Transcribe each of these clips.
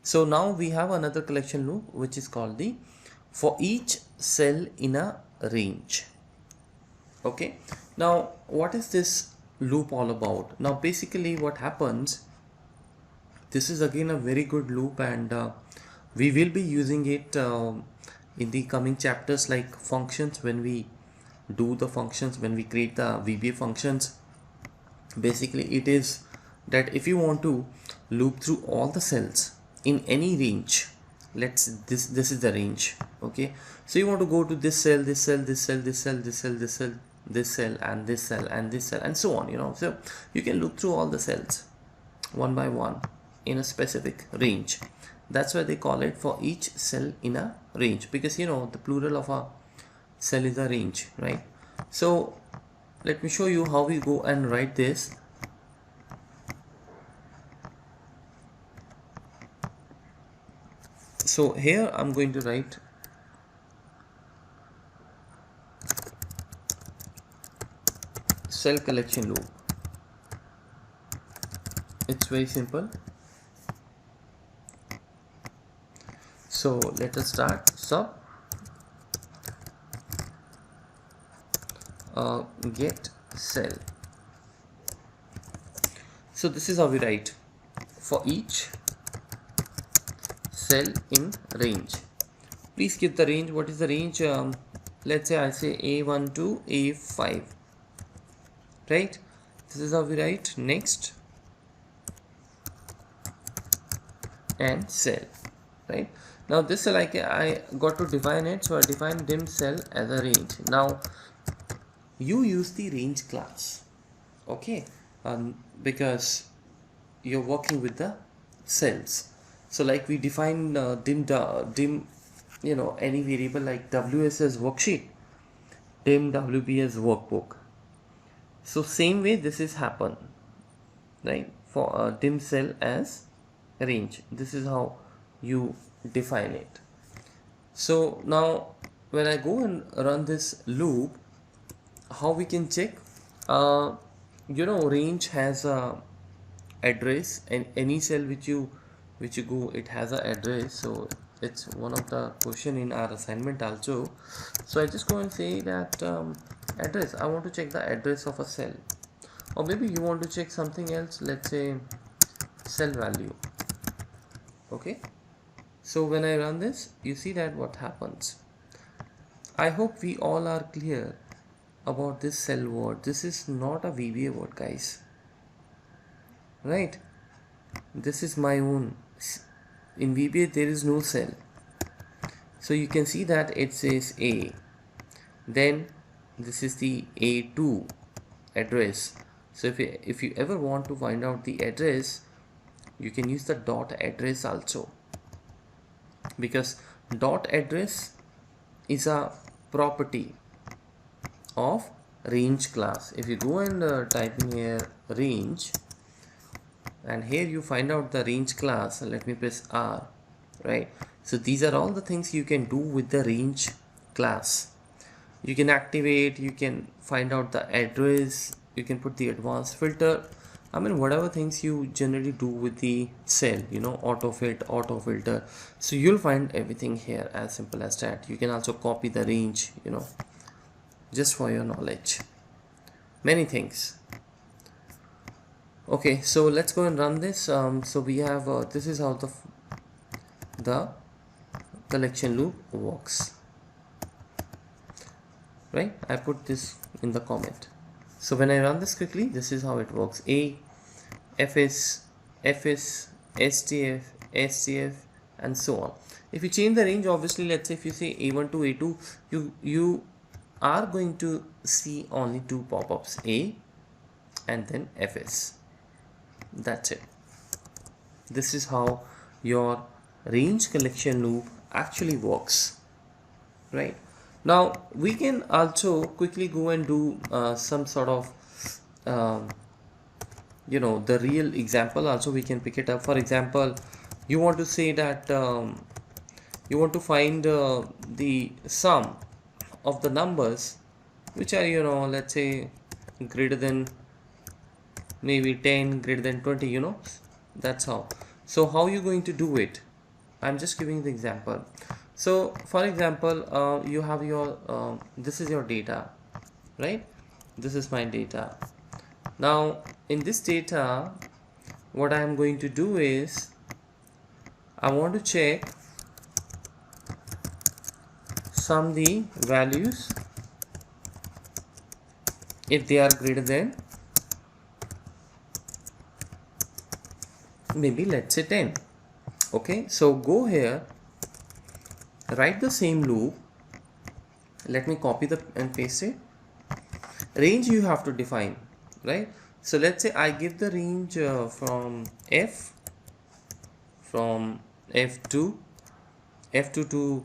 So now we have another collection loop which is called the for each cell in a range. Okay, now what is this loop all about? Now basically what happens, this is again a very good loop, and we will be using it in the coming chapters, like functions. When we do the functions, when we create the VBA functions, basically it is that if you want to loop through all the cells in any range, this is the range. Okay, so you want to go to this cell, this cell, this cell, this cell, this cell, this cell, this cell, and this cell, and this cell, and so on, so you can loop through all the cells one by one in a specific range. That's why they call it for each cell in a range, because the plural of a cell is a range, right? So let me show you how we go and write this. So here I'm going to write cell collection loop. It's very simple. So let us start. Sub get cell. So this is how we write for each cell in range. Please give the range. What is the range? Let's say I say A1 to A5, right? This is how we write. Next, and cell, right? Now this cell I got to define it, so I define dim cell as a range. Now you use the range class, okay, because you're working with the cells. So like we define dim any variable like WS as worksheet, dim WB as workbook. So same way this is happen, right, for a dim cell as range. This is how you define it. So now when I go and run this loop, how we can check? Range has a address, and any cell which you go, it has a address. So it's one of the question in our assignment also. So I just go and say that address, I want to check the address of a cell, or maybe you want to check something else, let's say cell value. Okay, so when I run this, you see that what happens. I hope we all are clear about this cell word. This is not a VBA word, guys, right? This is my own. In VBA there is no cell, so you can see that it says A, then this is the A2 address. So if you ever want to find out the address, you can use the dot address also, because dot address is a property of range class. If you go and type in here range, and here you find out the range class, let me press R, right? So these are all the things you can do with the range class. You can activate, you can find out the address, you can put the advanced filter. I mean, whatever things you generally do with the cell, auto filter. So you'll find everything here, as simple as that. You can also copy the range, just for your knowledge. Many things. Okay, so let's go and run this. So we have this is how the collection loop works, right? I put this in the comment. So when I run this quickly, this is how it works. A, FS, STF, STF, and so on. If you change the range, obviously, let's say if you say A1 to A2, you are going to see only two pop-ups, A and then FS. That's it. This is how your range collection loop actually works, right? Now we can also quickly go and do some sort of the real example also. We can pick it up. For example, you want to say that you want to find the sum of the numbers which are let's say greater than maybe 10, greater than 20, that's how. So how you going to do it? I'm just giving the example. So for example, you have your this is your data, right? This is my data. Now in this data, what I am going to do is I want to check sum the values if they are greater than, maybe let's say 10. Okay, so go here, write the same loop. Let me copy the and paste it. Range you have to define, right? So let's say I give the range from f2 to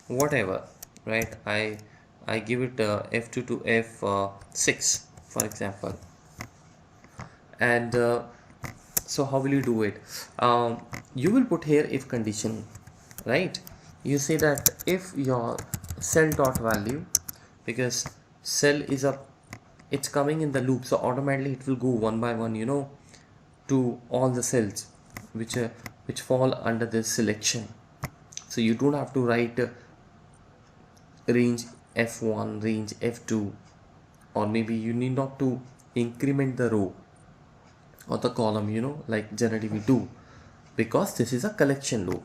whatever, right? I give it f2 to f6 for example. And so how will you do it? You will put here if condition, right? You say that if your cell dot value, because cell is a, it's coming in the loop, so automatically it will go one by one, you know, to all the cells which fall under this selection. So you don't have to write range f1, range f2, or maybe you need not to increment the row or the column, you know, like generally we do, because this is a collection loop.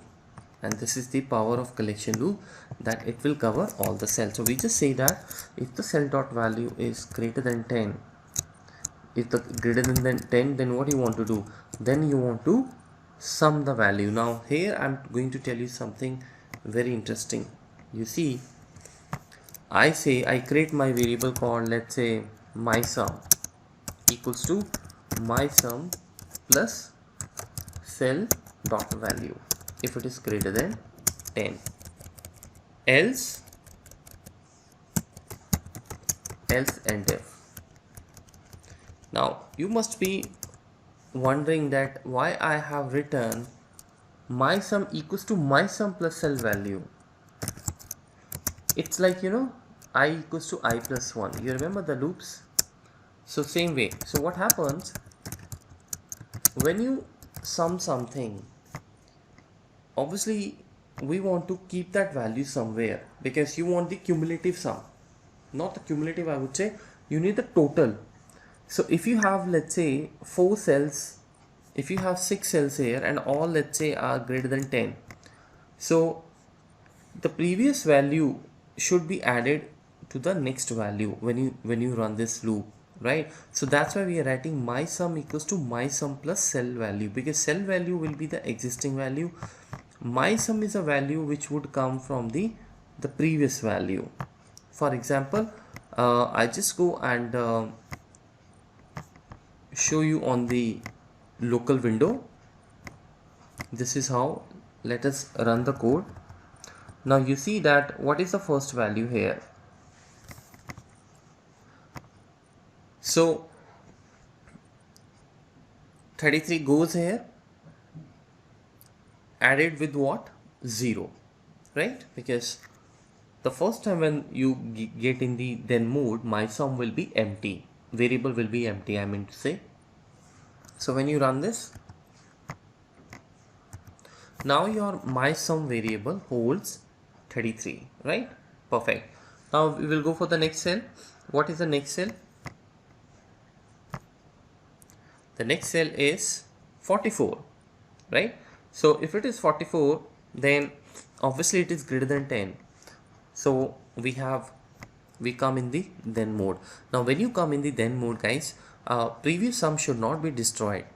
And this is the power of collection loop, that it will cover all the cells. So we just say that if the cell dot value is greater than 10, if the greater than 10, then what you want to do? Then you want to sum the value. Now here I'm going to tell you something very interesting. You see, I say I create my variable called, let's say, my sum equals to my sum plus cell dot value if it is greater than 10, else and if. Now you must be wondering that why I have written my sum equals to my sum plus cell value. It's like, you know, I equals to I plus 1. You remember the loops? So same way. So what happens when you sum something? Obviously we want to keep that value somewhere, because you want the cumulative sum, not the cumulative, I would say. You need the total. So if you have, let's say, 4 cells, if you have 6 cells here and all, let's say, are greater than 10, so the previous value should be added to the next value when you run this loop, right? So that's why we are writing my sum equals to my sum plus cell value, because cell value will be the existing value. My sum is a value which would come from the previous value. For example, I just go and show you on the local window. This is how. Let us run the code. Now you see that what is the first value here? So 33 goes here, added with what? 0, right? Because the first time when you get in the then mode, my sum will be empty, variable will be empty, I mean to say. So when you run this, now your my sum variable holds 33, right? Perfect. Now we will go for the next cell. What is the next cell? The next cell is 44, right? So if it is 44, then obviously it is greater than 10. So we come in the then mode. Now when you come in the then mode, guys, previous sum should not be destroyed,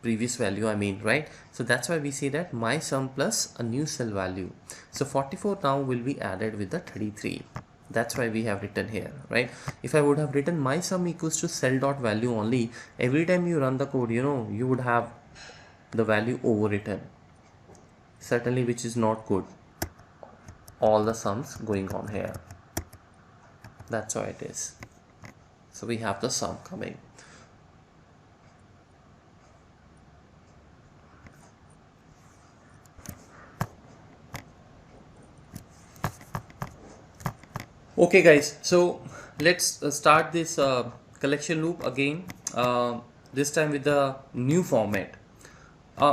previous value I mean, right? So that's why we say that my sum plus a new cell value. So 44 now will be added with the 33. That's why we have written here, right? If I would have written my sum equals to cell dot value only, every time you run the code, you know, you would have the value overwritten, certainly, which is not good. All the sums going on here, that's how it is. So we have the sum coming. Okay guys, so let's start this collection loop again, this time with the new format.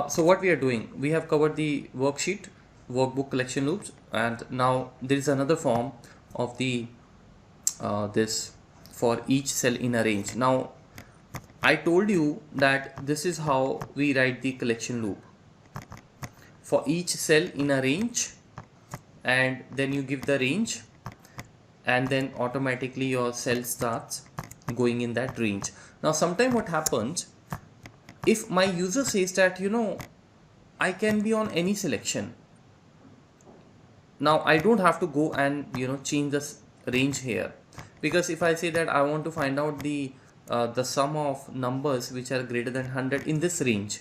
So what we are doing, we have covered the worksheet workbook collection loops. And now there is another form of the this for each cell in a range. Now I told you that this is how we write the collection loop for each cell in a range, and then you give the range, and then automatically your cell starts going in that range. Now sometime what happens, if my user says that, you know, I can be on any selection, now I don't have to go and, you know, change this range here, because if I say that I want to find out the sum of numbers which are greater than 100 in this range,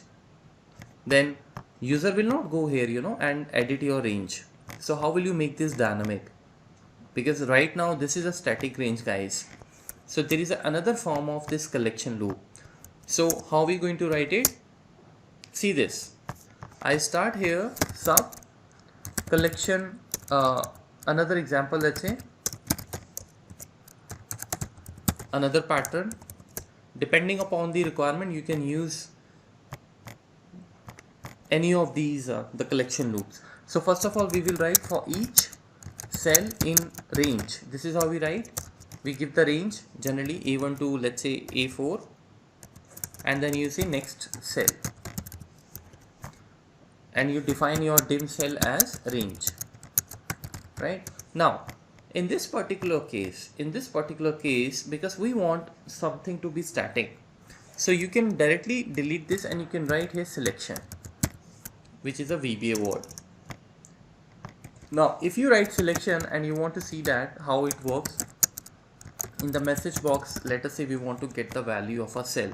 then user will not go here, you know, and edit your range. So how will you make this dynamic? Because right now this is a static range, guys. So there is another form of this collection loop. So how are we going to write it? See this. I start here sub collection, another example, let's say another pattern. Depending upon the requirement, you can use any of these the collection loops. So first of all, we will write for each cell in range. This is how we write. We give the range, generally A1 to, let's say, A4, and then you say next cell, and you define your dim cell as range, right? Now in this particular case, because we want something to be static, so you can directly delete this and you can write here selection, which is a VBA word. Now if you write selection and you want to see that how it works, in the message box, let us say we want to get the value of a cell.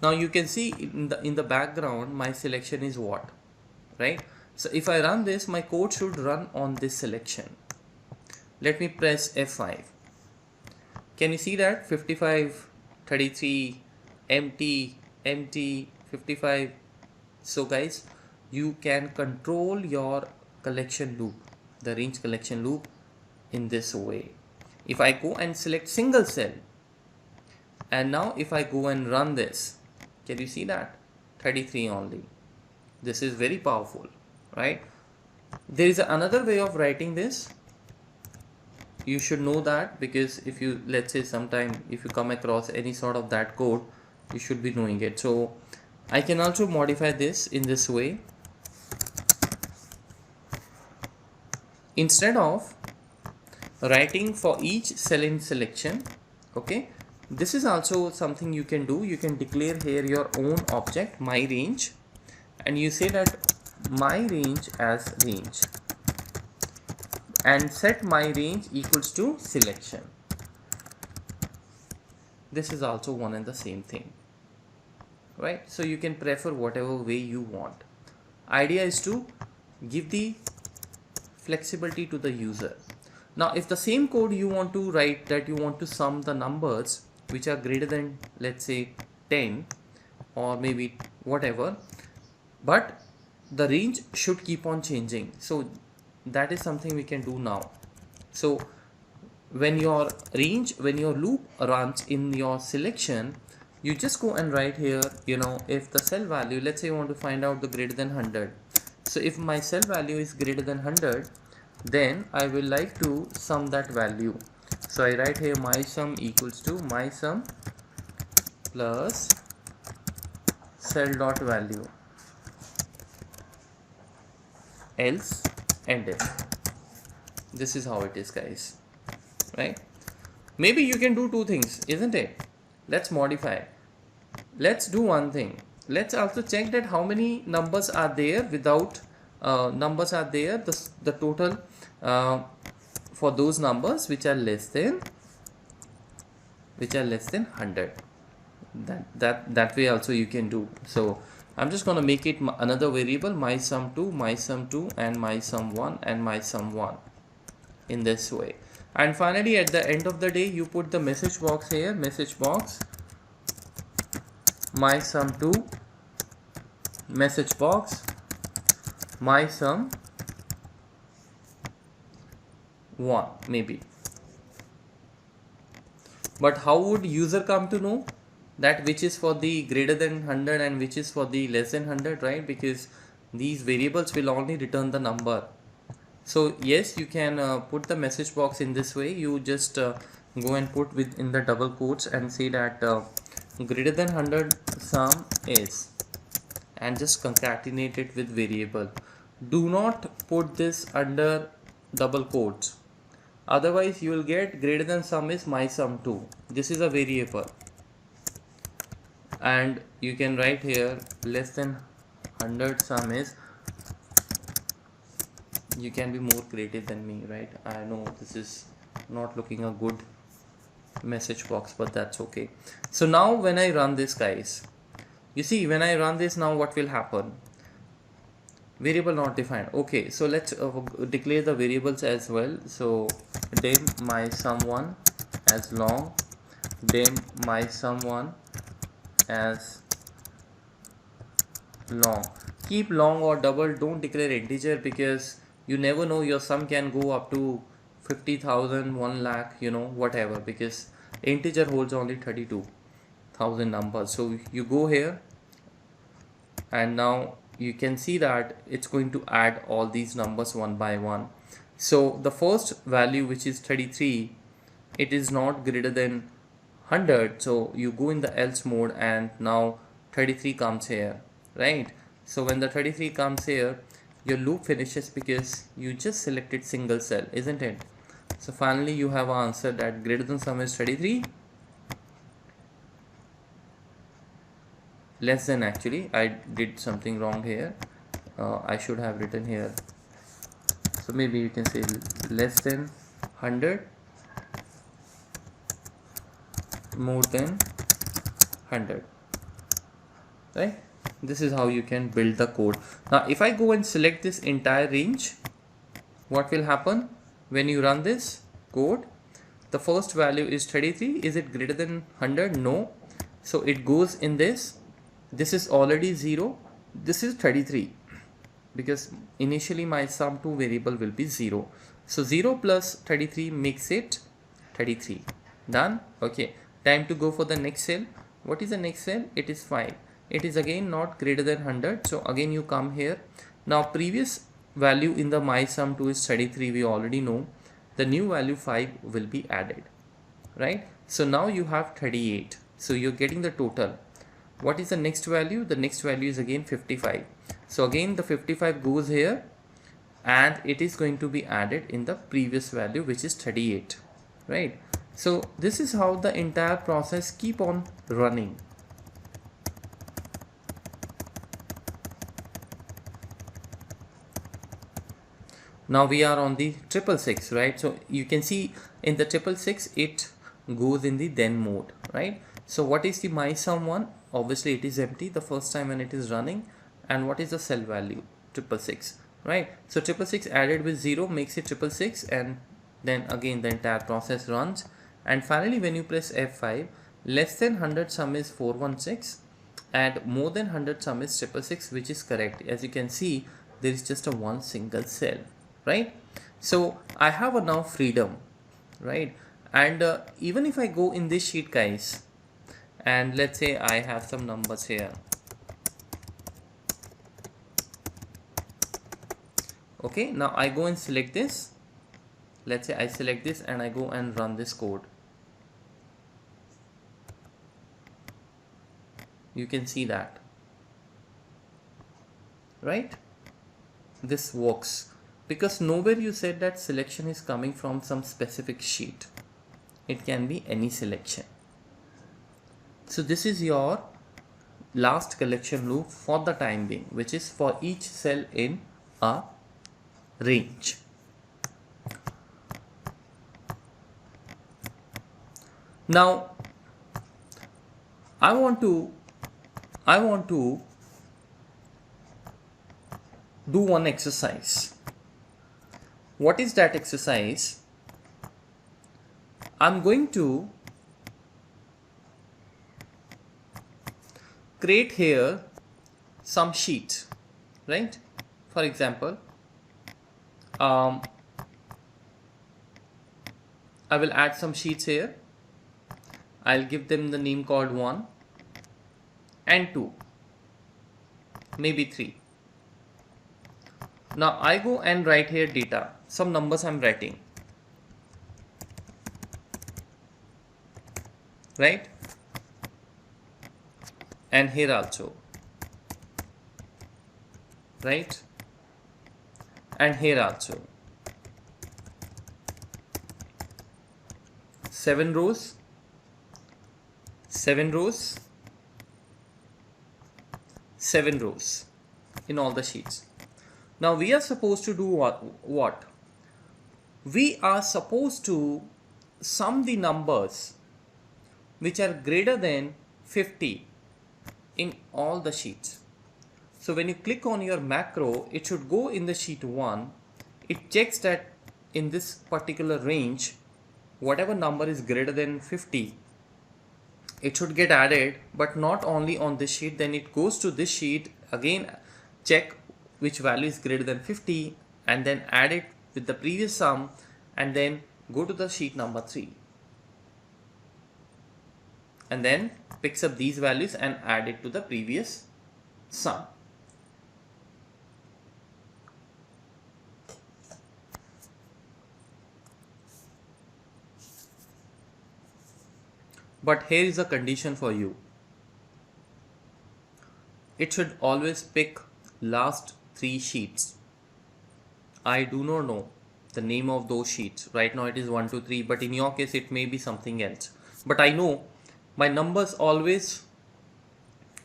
Now you can see in the background my selection is what, right? So if I run this, my code should run on this selection. Let me press F5. Can you see that 55, 33, empty, empty, 55? So guys, you can control your collection loop, the range collection loop, in this way. If I go and select single cell, and now if I go and run this, can you see that 33 only? This is very powerful, right? There is another way of writing this. You should know that, because if you, let's say sometime if you come across any sort of that code, you should be knowing it. So I can also modify this in this way. Instead of writing for each cell in selection, okay, this is also something you can do. You can declare here your own object, my range, and you say that my range as range, and set my range equals to selection. This is also one and the same thing, right? So you can prefer whatever way you want. Idea is to give the flexibility to the user. Now if the same code you want to write, that you want to sum the numbers which are greater than, let's say, 10 or maybe whatever, but the range should keep on changing, so that is something we can do now. So when your loop runs in your selection, you just go and write here, you know, if the cell value, let's say you want to find out the greater than 100. So if my cell value is greater than 100, then I will like to sum that value. So I write here my sum equals to my sum plus cell dot value, else end it. This is how it is, guys, right? Maybe you can do two things, isn't it? Let's modify. Let's do one thing. Let's also check that how many numbers are there without numbers are there, the total for those numbers which are less than 100. That way also you can do. So I'm just going to make it another variable, my sum 2, my sum 2, and my sum 1, and my sum 1, in this way. And finally at the end of the day, you put the message box here, message box my sum 2, message box my sum 1 maybe. But how would user come to know that which is for the greater than 100 and which is for the less than 100, right? Because these variables will only return the number, So yes, you can put the message box in this way. You just go and put within the double quotes and say that greater than 100 sum is, and just concatenate it with variable. Do not put this under double quotes, otherwise you will get greater than sum is my sum 2. This is a variable, and you can write here less than 100 sum is. You can be more creative than me, right? I know this is not looking a good message box, but that's okay. So now when I run this, guys, you see when I run this, now what will happen? Variable not defined. Okay, so let's declare the variables as well. So dim my sum1 as long, dim my sum1 as long. Keep long or double, don't declare integer, because you never know, your sum can go up to 50,000, 1 lakh, you know, whatever, because integer holds only 32,000 numbers. So you go here, and now you can see that it's going to add all these numbers one by one. So the first value, which is 33, it is not greater than 100, so you go in the else mode, and now 33 comes here, right? So when the 33 comes here, your loop finishes because you just selected single cell, isn't it? So finally you have answered that greater than sum is 33, less than, actually I did something wrong here. I should have written here, so maybe you can say less than 100, more than 100, right? This is how you can build the code. Now if I go and select this entire range, what will happen when you run this code? The first value is 33. Is it greater than 100? No. So it goes in this. This is already 0. This is 33, because initially my sum2 variable will be 0. So 0 plus 33 makes it 33. Done. Okay, time to go for the next cell. What is the next cell? It is 5. It is again not greater than 100, so again you come here. Now previous value in the my sum2 is 33, we already know. The new value 5 will be added, right? So now you have 38, so you're getting the total. What is the next value? The next value is again 55. So again the 55 goes here, and it is going to be added in the previous value, which is 38, right? So this is how the entire process keep on running. Now we are on the 666, right? So you can see in the 666 it goes in the then mode, right? So what is the my sum one? Obviously it is empty the first time when it is running. And what is the cell value? 666, right? So 666 added with 0 makes it 666, and then again the entire process runs. And finally when you press F5, less than 100 sum is 416, and more than 100 sum is 666, which is correct. As you can see, there is just a one single cell, right? So I have a now freedom, right? And even if I go in this sheet, guys, and let's say I have some numbers here. Okay, now I go and select this. Let's say I select this and I go and run this code. You can see that, right? This works because nowhere you said that selection is coming from some specific sheet. It can be any selection. So this is your last collection loop for the time being, which is for each cell in a range. Now I want to do one exercise. What is that exercise? I'm going to create here some sheet, right? For example, I will add some sheets here. I'll give them the name called 1 and 2, maybe 3. Now I go and write here data, some numbers I'm writing, right? And here also, right? And here also. 7 rows, 7 rows, 7 rows in all the sheets. Now we are supposed to do what? We are supposed to sum the numbers which are greater than 50 in all the sheets. So when you click on your macro, it should go in the sheet 1. It checks that in this particular range, whatever number is greater than 50, it should get added, but not only on this sheet. Then it goes to this sheet again, check which value is greater than 50, and then add it with the previous sum, and then go to the sheet number 3, and then picks up these values and add it to the previous sum. But here is a condition for you. It should always pick last 3 sheets. I do not know the name of those sheets. Right now it is 1, 2, 3, but in your case it may be something else. But I know my numbers always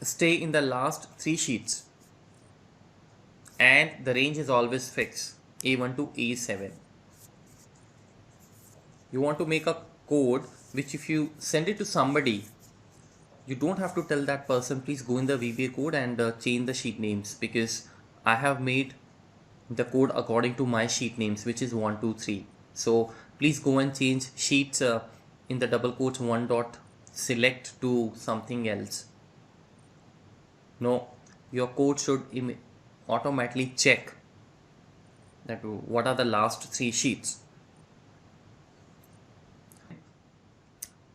stay in the last 3 sheets, and the range is always fixed, A1 to A7. You want to make a code which if you send it to somebody, you don't have to tell that person please go in the VBA code and change the sheet names, because I have made the code according to my sheet names, which is 1, 2, 3. So please go and change sheets in the double quotes 1 dot select to something else. No, your code should automatically check that what are the last 3 sheets.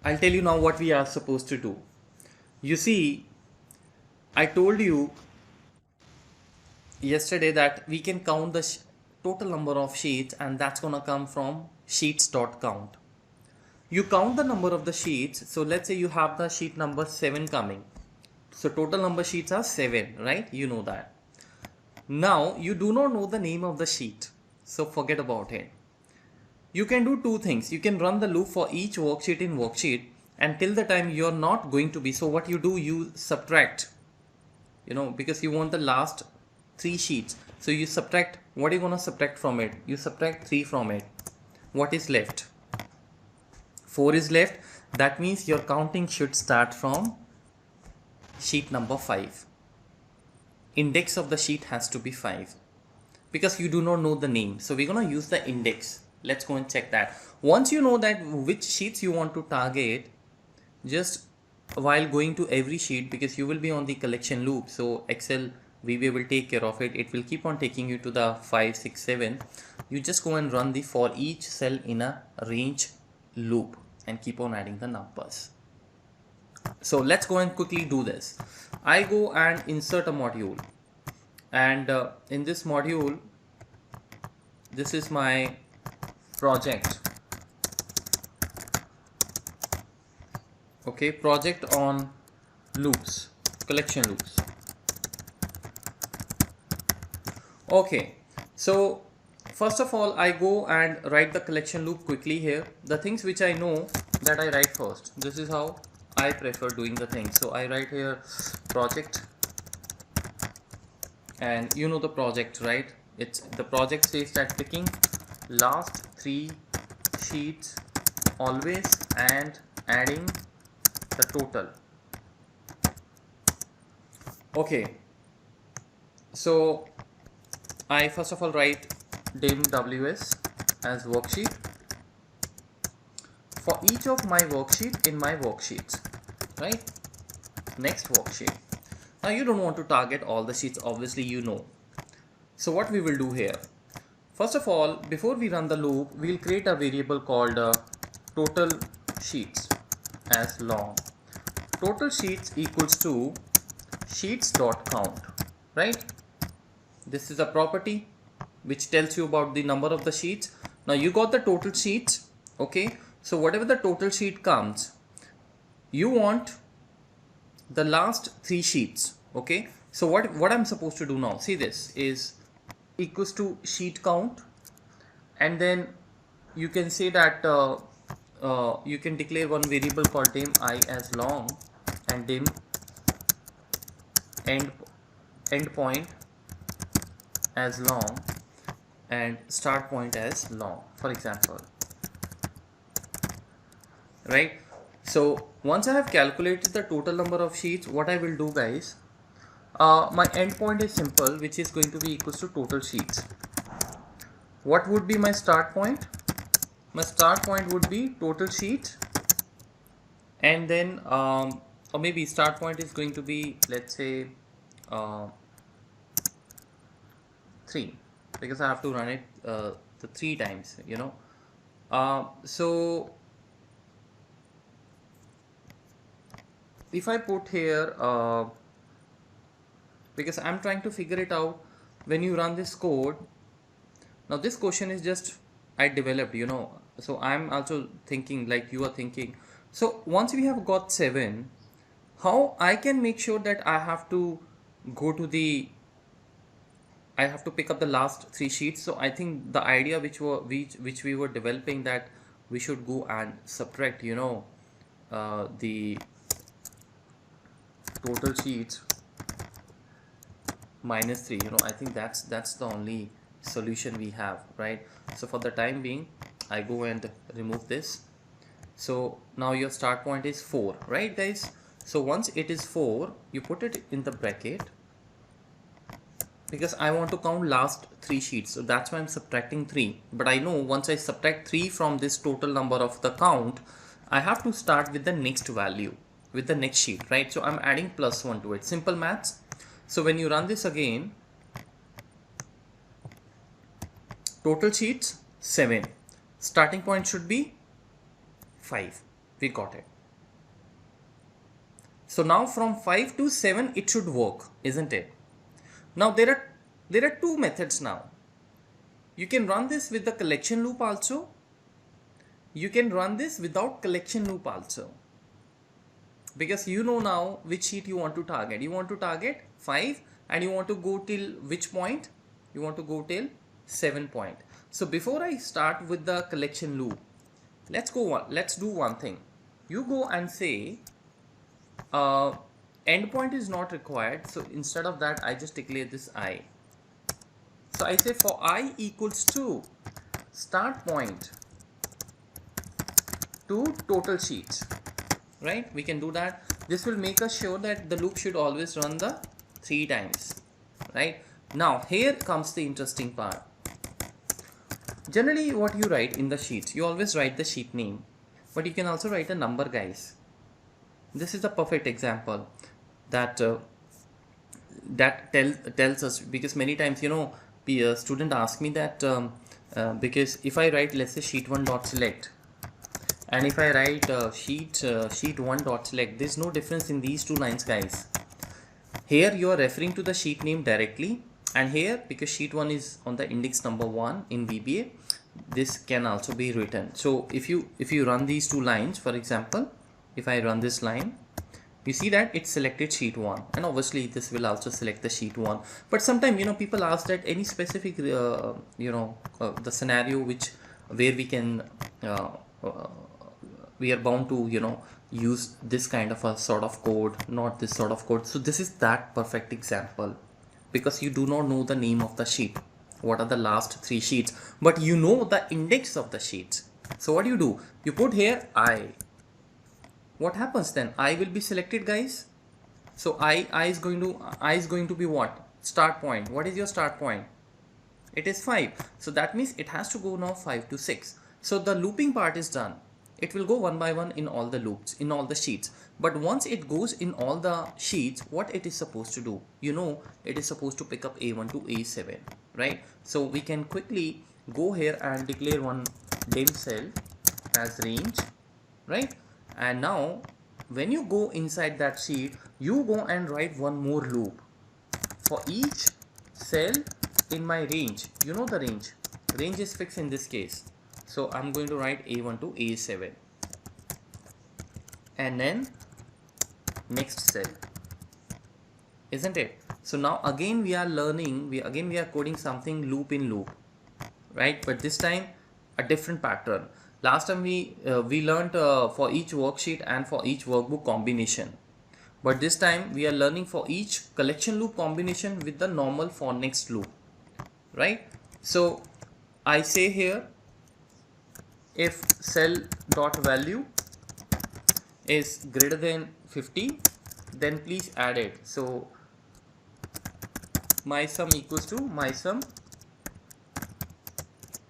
I'll tell you now what we are supposed to do. You see, I told you yesterday that we can count the total number of sheets, and that's gonna come from sheets.count. You count the number of the sheets. So let's say you have the sheet number 7 coming. So total number sheets are 7, right? You know that. Now you do not know the name of the sheet, so forget about it. You can do 2 things. You can run the loop for each worksheet in worksheet until the time you're not going to be. So what you do, you subtract, because you want the last 3 sheets. So you subtract. What are you going to subtract from it? You subtract 3 from it. What is left? 4 is left. That means your counting should start from sheet number 5. Index of the sheet has to be 5 because you do not know the name. So we're going to use the index. Let's go and check that. Once you know that which sheets you want to target, just while going to every sheet, because you will be on the collection loop, so Excel VBA will take care of it. It will keep on taking you to the 5, 6, 7. You just go and run the for each cell in a range loop and keep on adding the numbers. So let's go and quickly do this. I go and insert a module, and in this module, this is my project. Okay, project on loops, collection loops. Okay, so first of all, I go and write the collection loop quickly here. The things which I know, that I write first. This is how I prefer doing the things. So I write here project, and you know the project, right? It's the project says that picking last 3 sheets always and adding the total. Okay, so I first of all write dim ws as worksheet for each of my worksheet in my worksheets, right? Next worksheet. Now you don't want to target all the sheets, obviously, you know. So what we will do here, first of all, before we run the loop, we will create a variable called total sheets as long. Total sheets equals to sheets.count, right? This is a property. which tells you about the number of the sheets. Now you got the total sheets, okay? So whatever the total sheet comes, you want the last 3 sheets, okay? So what I'm supposed to do now, see, this is equals to sheet count, and then you can say that you can declare one variable called dim I as long, and dim end point as long, and start point as long, for example, right? So once I have calculated the total number of sheets, what I will do, guys, my endpoint is simple, which is going to be equals to total sheets. What would be my start point? My start point would be total sheets, and then or maybe start point is going to be, let's say, 3, because I have to run it the 3 times, you know. So if I put here, because I'm trying to figure it out when you run this code. Now this question is just I developed, you know, so I'm also thinking like you are thinking. So once we have got 7, how I can make sure that I have to go to the, I have to pick up the last 3 sheets. So I think the idea which we were developing, that we should go and subtract, you know, the total sheets minus 3, you know, I think that's the only solution we have, right? So for the time being, I go and remove this. So now your start point is 4, right, guys? So once it is 4, you put it in the bracket, because I want to count last 3 sheets, so that's why I'm subtracting 3. But I know once I subtract 3 from this total number of the count, I have to start with the next value, with the next sheet, right? So I'm adding +1 to it, simple maths. So when you run this again, total sheets 7, starting point should be 5, we got it. So now from 5 to 7 it should work, isn't it? Now there are 2 methods now. You can run this with the collection loop also. You can run this without collection loop also, because you know now which sheet you want to target. You want to target 5, and you want to go till which point? You want to go till 7 point. So before I start with the collection loop, let's do one thing. You go and say endpoint is not required, so instead of that I just declare this I. So I say for I equals to start point to total sheets, right? We can do that. This will make us sure that the loop should always run the 3 times, right? Now here comes the interesting part. Generally what you write in the sheets, you always write the sheet name, but you can also write a number, guys. This is a perfect example that tells us, because many times, you know, a student asks me that because if I write, let's say, sheet1.select, and if I write sheet1.select, there's no difference in these 2 lines, guys. Here you are referring to the sheet name directly, and here, because sheet 1 is on the index number 1 in VBA, this can also be written. So if you run these 2 lines, for example, if I run this line, you see that it selected sheet 1, and obviously this will also select the sheet 1. But sometimes, you know, people ask that any specific you know, the scenario where we can we are bound to, you know, use this kind of a sort of code, not this sort of code. So this is that perfect example, because you do not know the name of the sheet, what are the last 3 sheets, but you know the index of the sheets. So what do? You put here I. What happens then? I will be selected, guys. So I is going to be what? Start point. What is your start point? It is 5. So that means it has to go now 5 to 6. So the looping part is done. It will go one by one in all the loops, in all the sheets. But once it goes in all the sheets, what it is supposed to do? You know, it is supposed to pick up A1 to A7, right? So we can quickly go here and declare one dim cell as range, right? And now when you go inside that sheet, you go and write one more loop for each cell in my range, you know the range is fixed in this case. So I'm going to write A1 to A7 and then next cell, isn't it? So now again we are learning, we are coding something loop in loop, right? But this time a different pattern. Last time we learned for each worksheet and for each workbook combination, but this time we are learning for each collection loop combination with the normal for next loop, right? So I say here, if cell dot value is greater than 50, then please add it. So my sum equals to my sum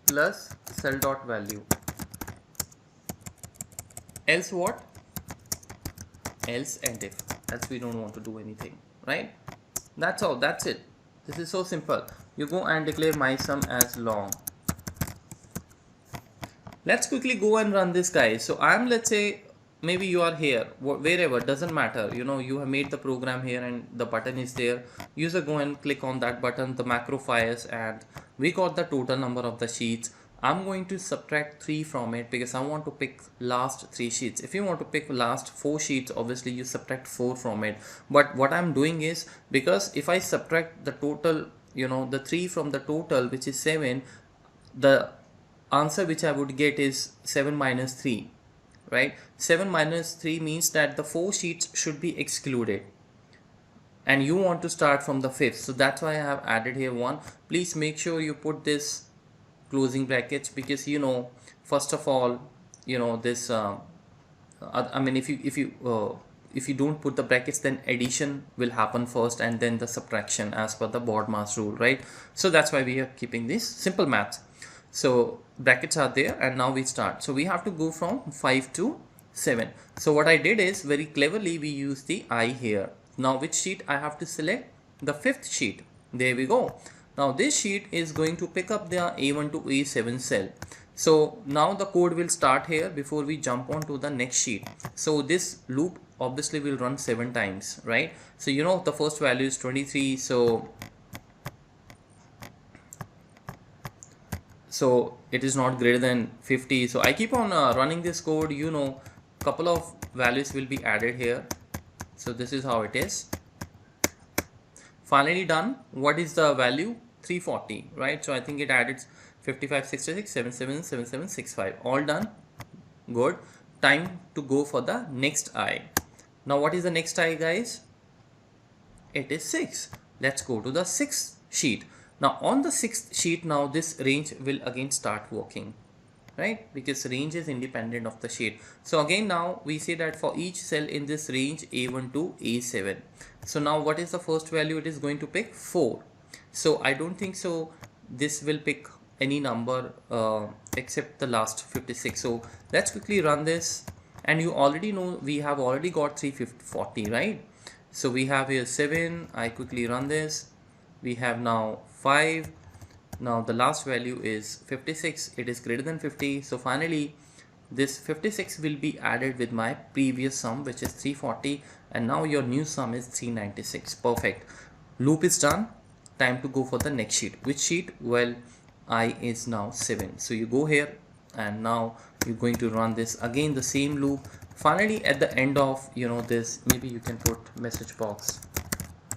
plus cell dot value. Else what? Else and if. Else we don't want to do anything, right? That's all. That's it. This is so simple. You go and declare my sum as long. Let's quickly go and run this, guys. So I'm, let's say, maybe you are here, wherever, doesn't matter. You know, you have made the program here and the button is there. User go and click on that button, the macro fires, and we got the total number of the sheets. I'm going to subtract 3 from it because I want to pick last 3 sheets. If you want to pick last 4 sheets, obviously you subtract 4 from it. But what I'm doing is, because if I subtract the total, you know, the 3 from the total, which is 7, the answer which I would get is 7 minus 3, right? 7 minus 3 means that the 4 sheets should be excluded and you want to start from the 5th. So that's why I have added here 1. Please make sure you put this closing brackets, because, you know, first of all, you know, this I mean, if you don't put the brackets, then addition will happen first and then the subtraction as per the BODMAS rule, right? So that's why we are keeping this simple math. So brackets are there and now we start. So we have to go from 5 to 7. So what I did is, very cleverly we use the I here. Now which sheet I have to select? The 5th sheet. There we go. Now this sheet is going to pick up the A1 to A7 cell. So now the code will start here before we jump on to the next sheet. So this loop obviously will run 7 times, right? So you know the first value is 23. So it is not greater than 50. So I keep on running this code, you know, couple of values will be added here. So this is how it is. Finally done. What is the value? 340, right? So I think it added 55, 66, 77, 77, 65. All done. Good. Time to go for the next I. Now what is the next I, guys? It is 6. Let's go to the 6th sheet. Now on the 6th sheet, now this range will again start working, right? Because range is independent of the sheet. So again, now we say that for each cell in this range A1 to A7. So now what is the first value it is going to pick? 4. So I don't think so this will pick any number except the last 56. So let's quickly run this, and you already know we have already got 340, right? So we have here 7. I quickly run this. We have now 5. Now the last value is 56. It is greater than 50. So finally this 56 will be added with my previous sum, which is 340, and now your new sum is 396. Perfect. Loop is done. Time to go for the next sheet. Which sheet? Well, I is now 7. So you go here and now you're going to run this again, the same loop. Finally at the end of, you know, this, maybe you can put message box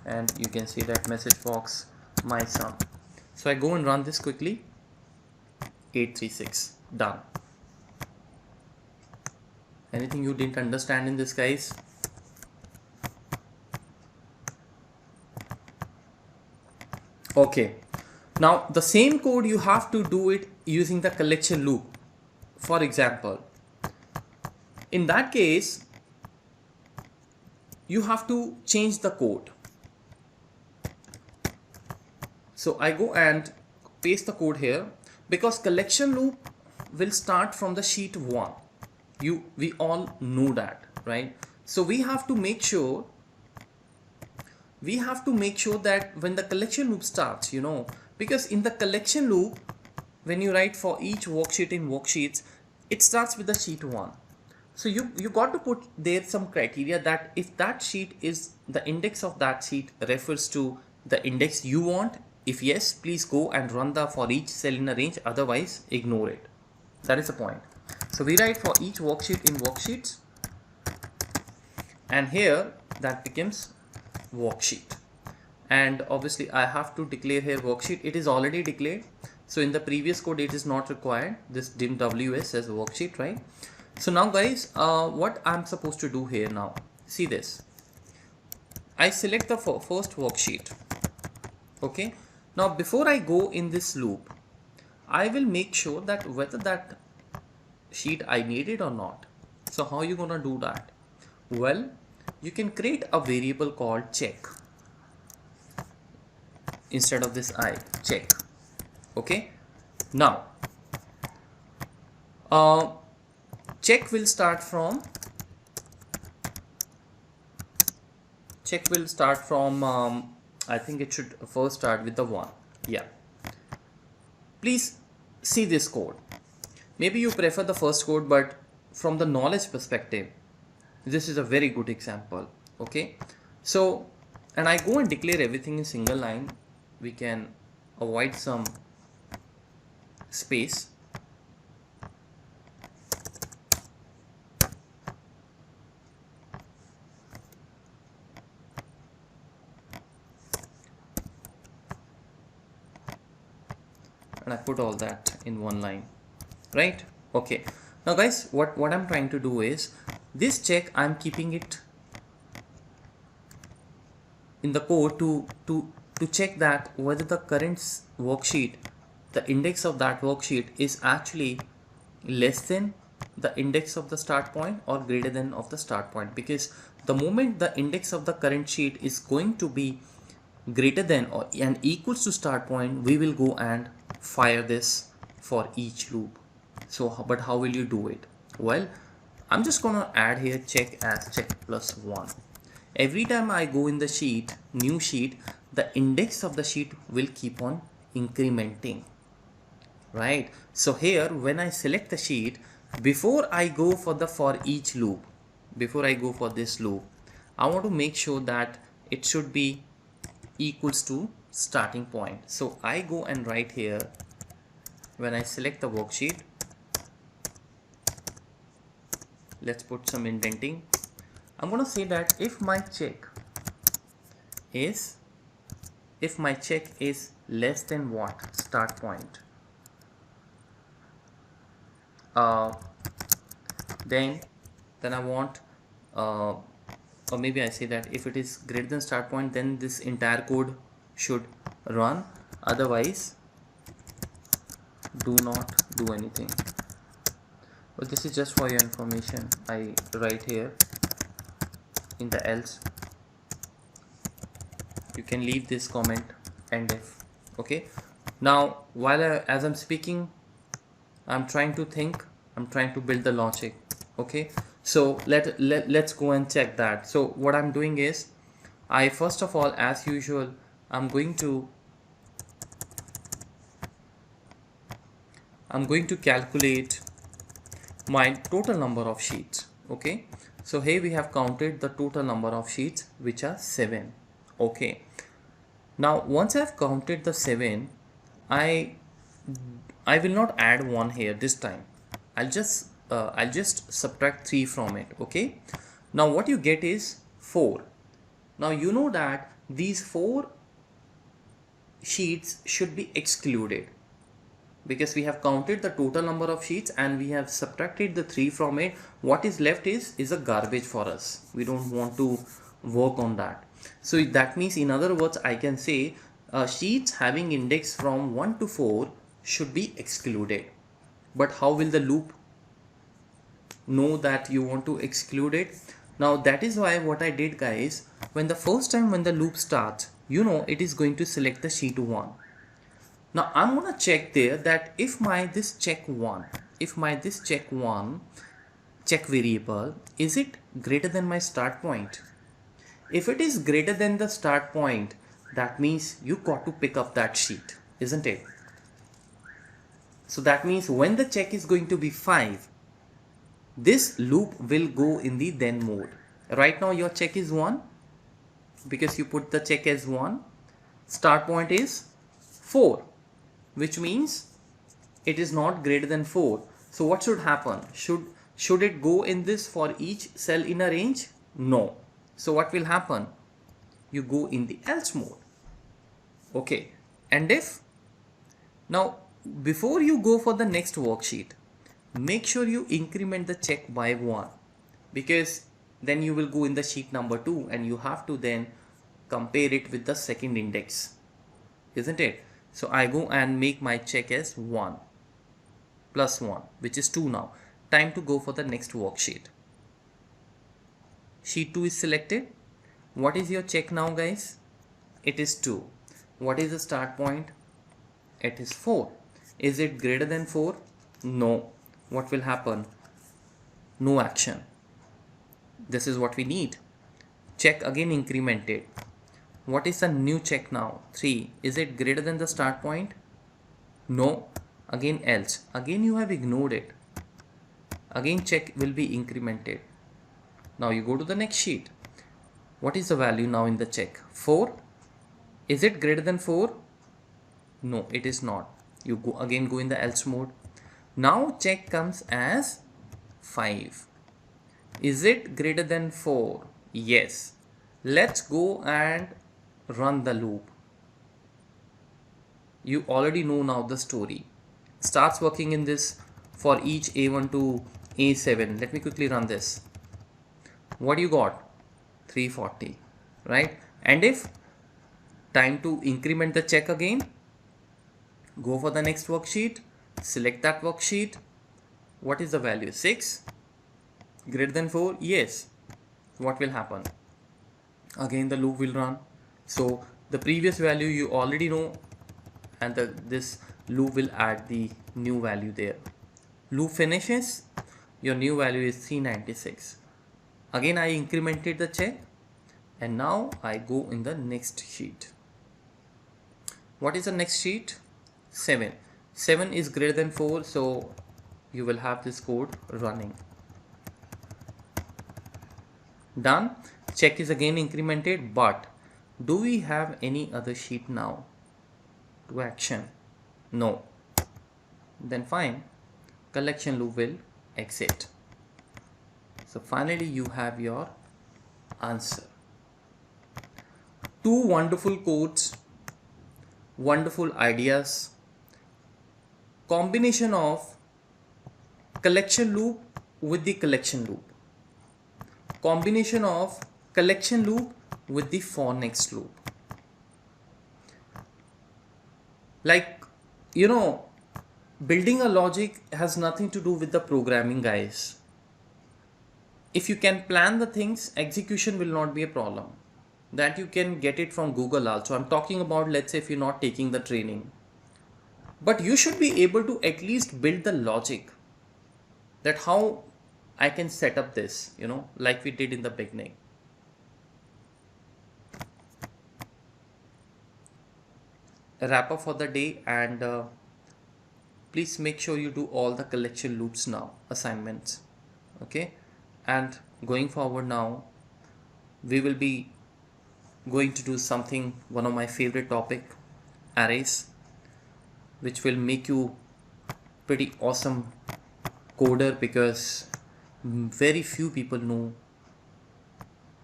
and you can see that message box my sum. So I go and run this quickly. 836. Done. Anything you didn't understand in this, guys? Okay. Now the same code you have to do it using the collection loop. For example, in that case, you have to change the code. So I go and paste the code here, because collection loop will start from the sheet 1. We all know that, right? So we have to make sure that when the collection loop starts, you know, because in the collection loop, when you write for each worksheet in worksheets, it starts with the sheet 1. So you got to put there some criteria that if that sheet is, the index of that sheet refers to the index you want, If yes, please go and run the for each cell in a range, otherwise ignore it. That is the point. So we write for each worksheet in worksheets, and here that becomes worksheet. And obviously I have to declare here worksheet. It is already declared, so in the previous code it is not required. This dim ws as worksheet, right? So now guys, what I'm supposed to do here now, see this. I select the first worksheet. Okay, now before I go in this loop, I will make sure that whether that sheet I need it or not. So how you gonna do that? Well, you can create a variable called check instead of this I, check. Okay, now check will start from I think it should first start with the 1. Yeah, please see this code. Maybe you prefer the first code, but from the knowledge perspective, this is a very good example. Okay, so, and I go and declare everything in single line. We can avoid some space. And I put all that in one line, right? Okay, now guys, what I'm trying to do is this check, I'm keeping it in the code to check that whether the current worksheet, the index of that worksheet is actually less than the index of the start point or greater than of the start point. Because the moment the index of the current sheet is going to be greater than or and equals to start point, we will go and fire this for each loop. So but how will you do it? Well, I'm just gonna add here check as check plus 1. Every time I go in the sheet, new sheet, the index of the sheet will keep on incrementing, right? So here when I select the sheet, before I go for the for each loop, before I go for this loop, I want to make sure that it should be equals to starting point. So I go and write here, when I select the worksheet, let's put some indenting. I'm going to say that if my check is less than what start point, then I want or maybe I say that if it is greater than start point, then this entire code should run, otherwise do not do anything. But this is just for your information. I write here in the else, you can leave this comment and if. Okay, now while as I'm speaking, I'm trying to think, I'm trying to build the logic. Okay, so let's go and check that. So what I'm doing is, I first of all, as usual, I'm going to calculate my total number of sheets. Okay, so here we have counted the total number of sheets, which are 7. Okay, now once I've counted the 7, I will not add 1 here this time. I'll just subtract 3 from it. Okay, now what you get is 4. Now you know that these 4 sheets should be excluded, because we have counted the total number of sheets and we have subtracted the 3 from it. What is left is a garbage for us. We don't want to work on that. So that means, in other words, I can say sheets having index from 1 to 4 should be excluded. But how will the loop know that you want to exclude it? Now that is why what I did, guys, when the first time when the loop starts, you know it is going to select the sheet 1. Now I'm gonna check there that if my this check variable, is it greater than my start point? If it is greater than the start point, that means you got to pick up that sheet, isn't it? So that means when the check is going to be 5, this loop will go in the then mode. Right now your check is 1 because you put the check as 1. Start point is 4, which means it is not greater than 4. So what should happen? Should it go in this for each cell in a range? No. So what will happen? You go in the else mode. Okay. And if now before you go for the next worksheet, make sure you increment the check by 1, because then you will go in the sheet number 2 and you have to then compare it with the second index, isn't it? So I go and make my check as 1 plus 1, which is 2 now. Time to go for the next worksheet. Sheet 2 is selected. What is your check now, guys? It is 2. What is the start point? It is 4. Is it greater than 4? No. What will happen? No action. This is what we need. Check again incremented. What is the new check now? 3. Is it greater than the start point? No. Again else. Again you have ignored it. Again check will be incremented. Now you go to the next sheet. What is the value now in the check? 4. Is it greater than 4? No, it is not. You go in the else mode. Now check comes as 5. Is it greater than 4? Yes. Let's go and run the loop. You already know now the story. Starts working in this for each A1 to A7. Let me quickly run this. What you got? 340, right? And if time to increment the check again, go for the next worksheet, select that worksheet. What is the value? 6. Greater than 4? Yes. What will happen? Again the loop will run. So the previous value you already know, and this loop will add the new value there. Loop finishes, your new value is 396. Again I incremented the check, and now I go in the next sheet. What is the next sheet? 7. 7 is greater than 4, so you will have this code running. Done. Check is again incremented, but do we have any other sheet now to action? No. Then fine. Collection loop will exit. So finally you have your answer. 2 wonderful codes, wonderful ideas, combination of collection loop with the collection loop, combination of collection loop with the for next loop. Like, you know, building a logic has nothing to do with the programming, guys. If you can plan the things, execution will not be a problem. That you can get it from Google also. I'm talking about, let's say, if you're not taking the training. But you should be able to at least build the logic, that how I can set up this, you know, like we did in the beginning. A wrap up for the day, and please make sure you do all the collection loops now, assignments. Okay. And going forward now, we will be going to do something, one of my favorite topic, arrays, which will make you pretty awesome coder, because very few people know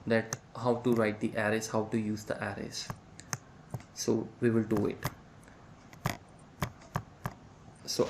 that how to write the arrays, how to use the arrays. So we will do it. So